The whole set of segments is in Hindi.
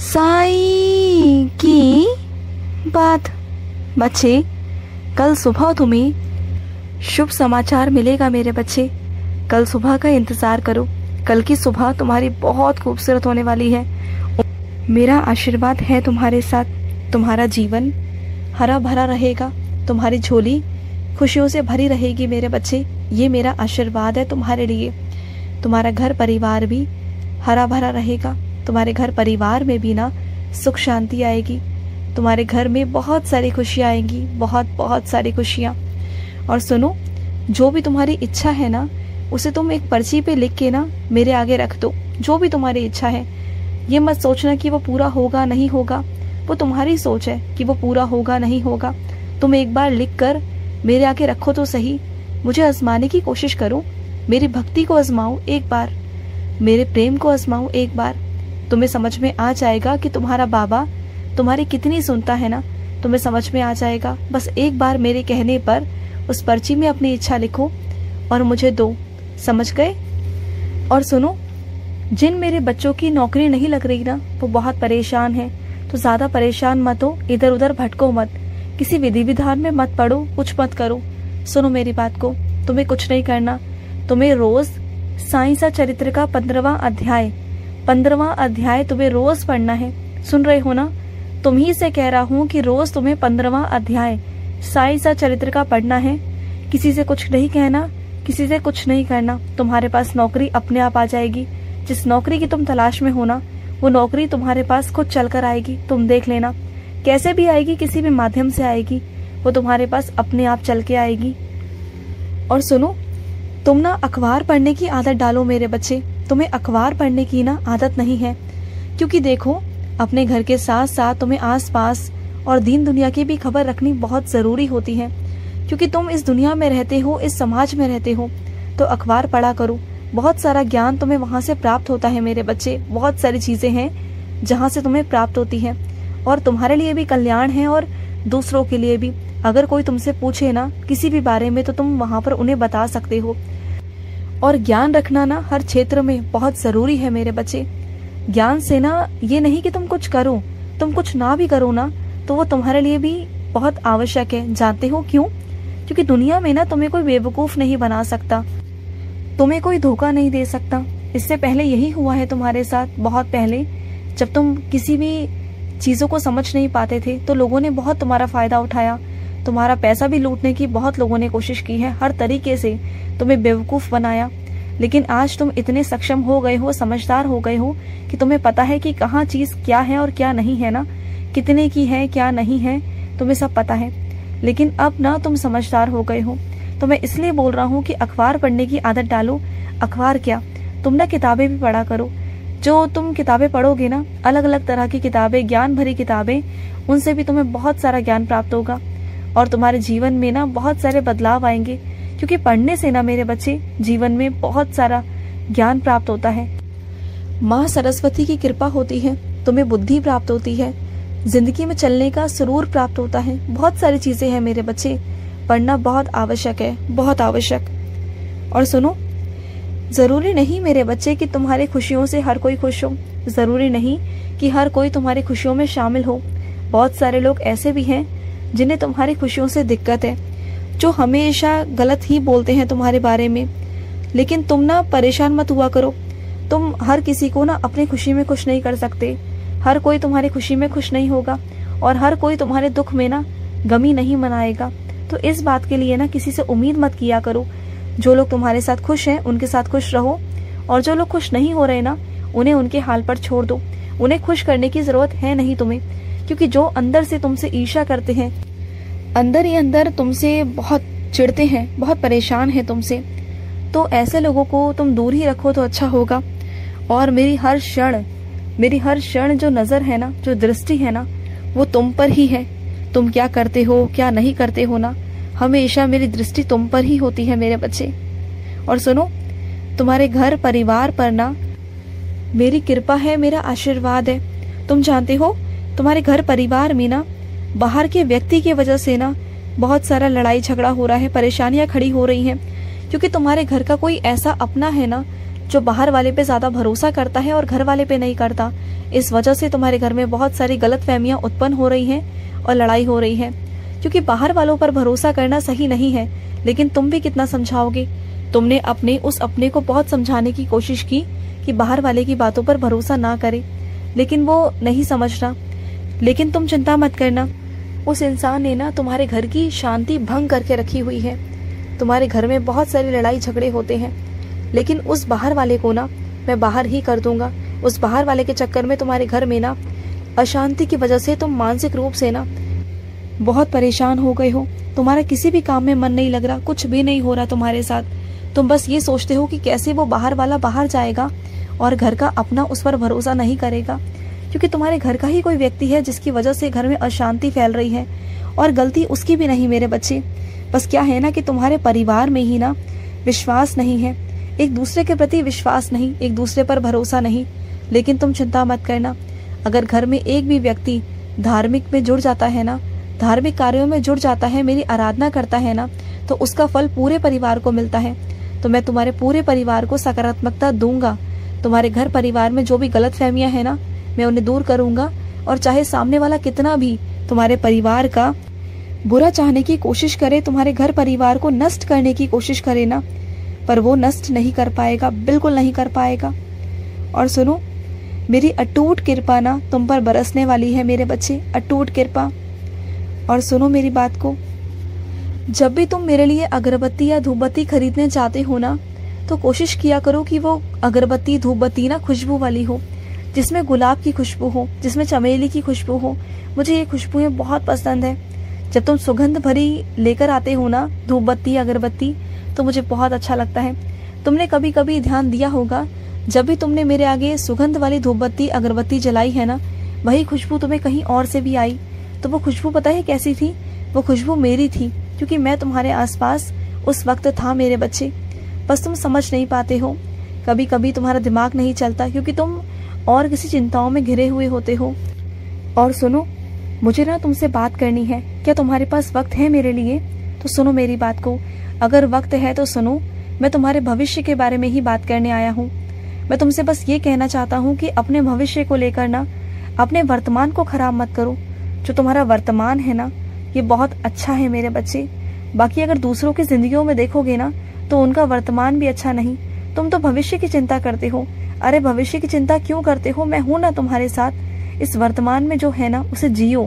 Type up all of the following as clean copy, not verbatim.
साई की बात। बच्चे, कल सुबह तुम्हें शुभ समाचार मिलेगा मेरे बच्चे। कल सुबह का इंतजार करो। कल की सुबह तुम्हारी बहुत खूबसूरत होने वाली है। मेरा आशीर्वाद है तुम्हारे साथ। तुम्हारा जीवन हरा भरा रहेगा, तुम्हारी झोली खुशियों से भरी रहेगी मेरे बच्चे। ये मेरा आशीर्वाद है तुम्हारे लिए। तुम्हारा घर परिवार भी हरा भरा रहेगा। तुम्हारे घर परिवार में भी ना सुख शांति आएगी। तुम्हारे घर में बहुत सारी खुशियाँ आएंगी, बहुत बहुत सारी खुशियाँ। और सुनो, जो भी तुम्हारी इच्छा है ना, उसे तुम एक पर्ची पे लिख के ना मेरे आगे रख दो। जो भी तुम्हारी इच्छा है, ये मत सोचना कि वो पूरा होगा नहीं होगा। वो तुम्हारी सोच है कि वो पूरा होगा नहीं होगा। तुम एक बार लिख कर मेरे आगे रखो तो सही। मुझे आजमाने की कोशिश करो। मेरी भक्ति को आजमाओ एक बार, मेरे प्रेम को आजमाओ एक बार। तुम्हें समझ में आ जाएगा कि तुम्हारा बाबा तुम्हारी कितनी सुनता है ना। तुम्हें समझ में आ जाएगा। बस एक बार मेरे कहने पर उस पर्ची में अपनी इच्छा लिखो और मुझे दो। समझ गए? और सुनो, जिन मेरे बच्चों की नौकरी नहीं लग रही ना, वो बहुत परेशान है। तो ज्यादा परेशान मत हो, इधर उधर भटको मत, किसी विधि विधान में मत पड़ो, कुछ मत करो। सुनो मेरी बात को, तुम्हें कुछ नहीं करना। तुम्हें रोज साईं सा चरित्र का 15वां अध्याय तुम्हें रोज पढ़ना है। सुन रहे हो ना? तुम ही से कह रहा हूँ कि रोज तुम्हें 15वां अध्याय साईं सा चरित्र का पढ़ना है। किसी से कुछ नहीं कहना, किसी से कुछ नहीं करना। तुम्हारे पास नौकरी अपने आप आ जाएगी। जिस नौकरी की तुम तलाश में हो ना, वो नौकरी तुम्हारे पास खुद चल कर आएगी। तुम देख लेना, कैसे भी आएगी, किसी भी माध्यम से आएगी, वो तुम्हारे पास अपने आप चल के आएगी। और सुनो, तुम ना अखबार पढ़ने की आदत डालो मेरे बच्चे। तुम्हें अखबार पढ़ने की ना आदत नहीं है, क्योंकि देखो, अपने घर के साथ साथ तुम्हें आस पास और दीन दुनिया की भी खबर रखनी बहुत जरूरी होती है। क्योंकि तुम इस दुनिया में रहते हो, इस समाज में रहते हो, तो अखबार पढ़ा करो। बहुत सारा ज्ञान तुम्हें वहां से प्राप्त होता है मेरे बच्चे। बहुत सारी चीजें हैं जहाँ से तुम्हें प्राप्त होती है, और तुम्हारे लिए भी कल्याण है और दूसरों के लिए भी। अगर कोई तुमसे पूछे ना किसी भी बारे में, तो तुम वहां पर उन्हें बता सकते हो। और ज्ञान रखना ना हर क्षेत्र में बहुत जरूरी है मेरे बच्चे। ज्ञान से ना ये नहीं कि तुम कुछ करो, तुम कुछ ना भी करो ना, तो वो तुम्हारे लिए भी बहुत आवश्यक है। जानते हो क्यों? क्योंकि दुनिया में ना तुम्हें कोई बेवकूफ नहीं बना सकता, तुम्हें कोई धोखा नहीं दे सकता। इससे पहले यही हुआ है तुम्हारे साथ। बहुत पहले जब तुम किसी भी चीजों को समझ नहीं पाते थे, तो लोगों ने बहुत तुम्हारा फायदा उठाया। तुम्हारा पैसा भी लूटने की बहुत लोगों ने कोशिश की है, हर तरीके से तुम्हें बेवकूफ बनाया। लेकिन आज तुम इतने सक्षम हो गए हो, समझदार हो गए हो कि तुम्हें पता है कि कहाँ चीज क्या है और क्या नहीं है ना, कितने की है क्या नहीं है, तुम्हें सब पता है। लेकिन अब ना तुम समझदार हो गए हो, तो मैं इसलिए बोल रहा हूँ कि अखबार पढ़ने की आदत डालो। अखबार क्या, तुम ना किताबें भी पढ़ा करो। जो तुम किताबें पढ़ोगे ना, अलग अलग तरह की किताबें, ज्ञान भरी किताबें, उनसे भी तुम्हें बहुत सारा ज्ञान प्राप्त होगा और तुम्हारे जीवन में ना बहुत सारे बदलाव आएंगे। क्योंकि पढ़ने से ना मेरे बच्चे, जीवन में बहुत सारा ज्ञान प्राप्त होता है। माँ सरस्वती की कृपा होती है, तुम्हें बुद्धि प्राप्त होती है, जिंदगी में चलने का सुरूर प्राप्त होता है। बहुत सारी चीजें हैं मेरे बच्चे, पढ़ना बहुत आवश्यक है, बहुत आवश्यक। और सुनो, जरूरी नहीं मेरे बच्चे कि तुम्हारी खुशियों से हर कोई खुश हो। जरूरी नहीं कि हर कोई तुम्हारी खुशियों में शामिल हो। बहुत सारे लोग ऐसे भी हैं जिन्हें तुम्हारी खुशियों से दिक्कत है, जो हमेशा गलत ही बोलते हैं तुम्हारे बारे में। लेकिन तुम ना परेशान मत हुआ करो। तुम हर किसी को ना अपनी खुशी में खुश नहीं कर सकते। हर कोई तुम्हारी खुशी में खुश नहीं होगा, और हर कोई तुम्हारे दुख में ना गमी नहीं मनाएगा। तो इस बात के लिए ना किसी से उम्मीद मत किया करो। जो लोग तुम्हारे साथ खुश हैं उनके साथ खुश रहो, और जो लोग खुश नहीं हो रहे ना, उन्हें उनके हाल पर छोड़ दो। उन्हें खुश करने की जरूरत है नहीं तुम्हें, क्योंकि जो अंदर से तुमसे ईर्ष्या करते हैं, अंदर ही अंदर तुमसे बहुत चिढ़ते हैं, बहुत परेशान है तुमसे, तो ऐसे लोगों को तुम दूर ही रखो तो अच्छा होगा। और मेरी हर क्षण जो नजर है ना, जो दृष्टि है ना, वो तुम पर ही है। तुम क्या करते हो क्या नहीं करते हो ना, हमेशा मेरी दृष्टि तुम पर ही होती है मेरे बच्चे। और सुनो, तुम्हारे घर परिवार पर ना मेरी कृपा है, मेरा आशीर्वाद है। तुम जानते हो, तुम्हारे घर परिवार में ना बाहर के व्यक्ति की वजह से ना बहुत सारा लड़ाई झगड़ा हो रहा है, परेशानियां खड़ी हो रही हैं। क्योंकि तुम्हारे घर का कोई ऐसा अपना है ना जो बाहर वाले पे ज़्यादा भरोसा करता है और घर वाले पे नहीं करता। इस वजह से तुम्हारे घर में बहुत सारी गलतफहमियां उत्पन्न हो रही हैं और लड़ाई हो रही है, क्योंकि बाहर वालों पर भरोसा करना सही नहीं है। लेकिन तुम भी कितना समझाओगे? तुमने उस अपने को बहुत समझाने की कोशिश की कि बाहर वाले की बातों पर भरोसा ना करे, लेकिन वो नहीं समझ रहा। लेकिन तुम चिंता मत करना, उस इंसान ने ना तुम्हारे घर की शांति भंग करके रखी हुई है। तुम्हारे घर में बहुत सारी लड़ाई झगड़े होते हैं, लेकिन उस बाहर वाले को ना मैं बाहर ही कर दूंगा। उस बाहर वाले के चक्कर में तुम्हारे घर में ना अशांति की वजह से तुम मानसिक रूप से ना बहुत परेशान हो गए हो। तुम्हारा किसी भी काम में मन नहीं लग रहा, कुछ भी नहीं हो रहा तुम्हारे साथ। तुम बस ये सोचते हो कि कैसे वो बाहर वाला बाहर जाएगा और घर का अपना उस पर भरोसा नहीं करेगा, क्योंकि तुम्हारे घर का ही कोई व्यक्ति है जिसकी वजह से घर में अशांति फैल रही है। और गलती उसकी भी नहीं मेरे बच्चे, बस क्या है ना कि तुम्हारे परिवार में ही ना विश्वास नहीं है, एक दूसरे के प्रति विश्वास नहीं, एक दूसरे पर भरोसा नहीं। लेकिन तुम चिंता मत करना, अगर घर में एक भी व्यक्ति धार्मिक में जुड़ जाता है ना, धार्मिक कार्यों में जुड़ जाता है, मेरी आराधना करता है ना, तो उसका फल पूरे परिवार को मिलता है। तो मैं तुम्हारे पूरे परिवार को सकारात्मकता दूंगा। तुम्हारे घर परिवार में जो भी गलतफहमियां हैं ना, मैं उन्हें दूर करूंगा। और चाहे सामने वाला कितना भी तुम्हारे परिवार का बुरा चाहने की कोशिश करे, तुम्हारे घर परिवार को नष्ट करने की कोशिश करे ना, पर वो नष्ट नहीं कर पाएगा, बिल्कुल नहीं कर पाएगा। और सुनो, मेरी अटूट कृपा ना तुम पर बरसने वाली है मेरे बच्चे, अटूट कृपा। और सुनो मेरी बात को, जब भी तुम मेरे लिए अगरबत्ती या धूपबत्ती खरीदने जाते हो ना, तो कोशिश किया करो कि वो अगरबत्ती धूपबत्ती ना खुशबू वाली हो, जिसमें गुलाब की खुशबू हो, जिसमें चमेली की खुशबू हो। मुझे ये खुशबुएं बहुत पसंद है। जब तुम सुगंध भरी लेकर आते हो ना धूपबत्ती अगरबत्ती, तो मुझे बहुत अच्छा लगता है। तुमने कभी कभी ध्यान दिया होगा, जब भी तुमने मेरे आगे सुगंध वाली धूपबत्ती अगरबत्ती जलाई है ना, वही खुशबू तुम्हें कहीं और से भी आई। तो वो खुशबू पता है कैसी थी? वो खुशबू मेरी थी, क्योंकि मैं तुम्हारे आसपास उस वक्त था मेरे बच्चे। बस तुम समझ नहीं पाते हो, कभी कभी तुम्हारा दिमाग नहीं चलता, क्योंकि तुम और किसी चिंताओं में घिरे हुए होते हो। और सुनो, मुझे ना तुमसे बात करनी है। क्या तुम्हारे पास वक्त है मेरे लिए? तो सुनो मेरी बात को, अगर वक्त है तो सुनो। मैं तुम्हारे भविष्य के बारे में ही बात करने आया हूँ। मैं तुमसे बस ये कहना चाहता हूँ कि अपने भविष्य को लेकर ना अपने वर्तमान को खराब मत करो। जो तुम्हारा वर्तमान है ना, ये बहुत अच्छा है मेरे बच्चे। बाकी अगर दूसरों की जिंदगियों में देखोगे ना, तो उनका वर्तमान भी अच्छा नहीं। तुम तो भविष्य की चिंता करते हो। अरे भविष्य की चिंता क्यों करते हो? मैं हूं ना तुम्हारे साथ। इस वर्तमान में जो है ना, उसे जियो।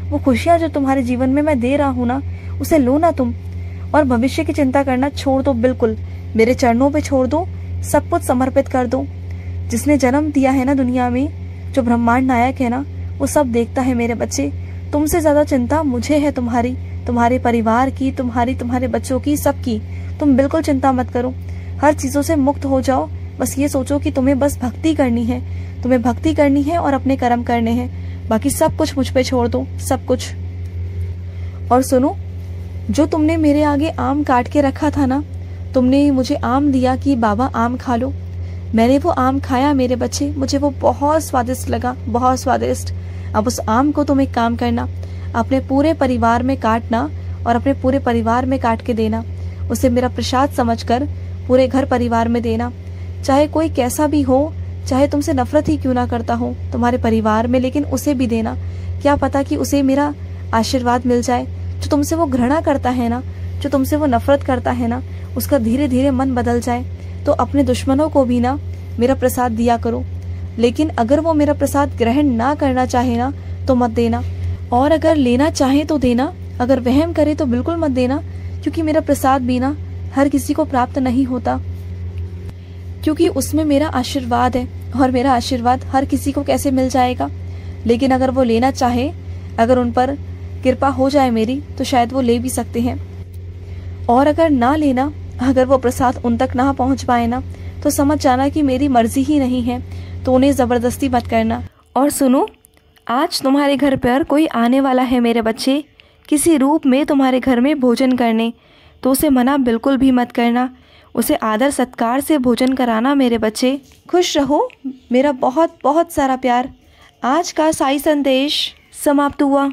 वो खुशियां जो तुम्हारे जीवन में मैं दे रहा हूँ ना, उसे लो ना तुम। और भविष्य की चिंता करना छोड़ दो, बिल्कुल मेरे चरणों पे छोड़ दो, सब कुछ समर्पित कर दो। जिसने जन्म दिया है ना दुनिया में, जो ब्रह्मांड नायक है ना, वो सब देखता है मेरे बच्चे। तुमसे ज्यादा चिंता मुझे है तुम्हारी, तुम्हारे परिवार की, तुम्हारे बच्चों की, सबकी। तुम बिल्कुल चिंता मत करो, हर चीजों से मुक्त हो जाओ। बस ये सोचो कि तुम्हें बस भक्ति करनी है, तुम्हें भक्ति करनी है और अपने कर्म करने हैं। बाकी सब कुछ मुझ पे छोड़ दो, सब कुछ। और सुनो, जो तुमने मेरे आगे आम काट के रखा था ना, तुमने मुझे आम दिया कि बाबा आम खा लो। मैंने वो आम खाया मेरे बच्चे, मुझे वो बहुत स्वादिष्ट लगा, बहुत स्वादिष्ट। अब उस आम को तुम एक काम करना, अपने पूरे परिवार में काटना और अपने पूरे परिवार में काट के देना। उसे मेरा प्रसाद समझकर पूरे घर परिवार में देना। चाहे कोई कैसा भी हो, चाहे तुमसे नफरत ही क्यों ना करता हो तुम्हारे परिवार में, लेकिन उसे भी देना। क्या पता कि उसे मेरा आशीर्वाद मिल जाए। जो तुमसे वो घृणा करता है ना, जो तुमसे वो नफरत करता है ना, उसका धीरे धीरे मन बदल जाए। तो अपने दुश्मनों को भी ना मेरा प्रसाद दिया करो। लेकिन अगर वो मेरा प्रसाद ग्रहण ना करना चाहे ना, तो मत देना। और अगर लेना चाहे तो देना, अगर वहम करे तो बिल्कुल मत देना, क्योंकि मेरा प्रसाद भी ना हर किसी को प्राप्त नहीं होता, क्योंकि उसमें मेरा आशीर्वाद है। और मेरा आशीर्वाद हर किसी को कैसे मिल जाएगा? लेकिन अगर वो लेना चाहे, अगर उन पर कृपा हो जाए मेरी, तो शायद वो ले भी सकते हैं। और अगर ना लेना, अगर वो प्रसाद उन तक ना पहुंच पाए ना, तो समझ जाना कि मेरी मर्जी ही नहीं है, तो उन्हें जबरदस्ती मत करना। और सुनो, आज तुम्हारे घर पर कोई आने वाला है मेरे बच्चे, किसी रूप में तुम्हारे घर में भोजन करने, तो उसे मना बिल्कुल भी मत करना। उसे आदर सत्कार से भोजन कराना मेरे बच्चे। खुश रहो, मेरा बहुत बहुत सारा प्यार। आज का साई संदेश समाप्त हुआ।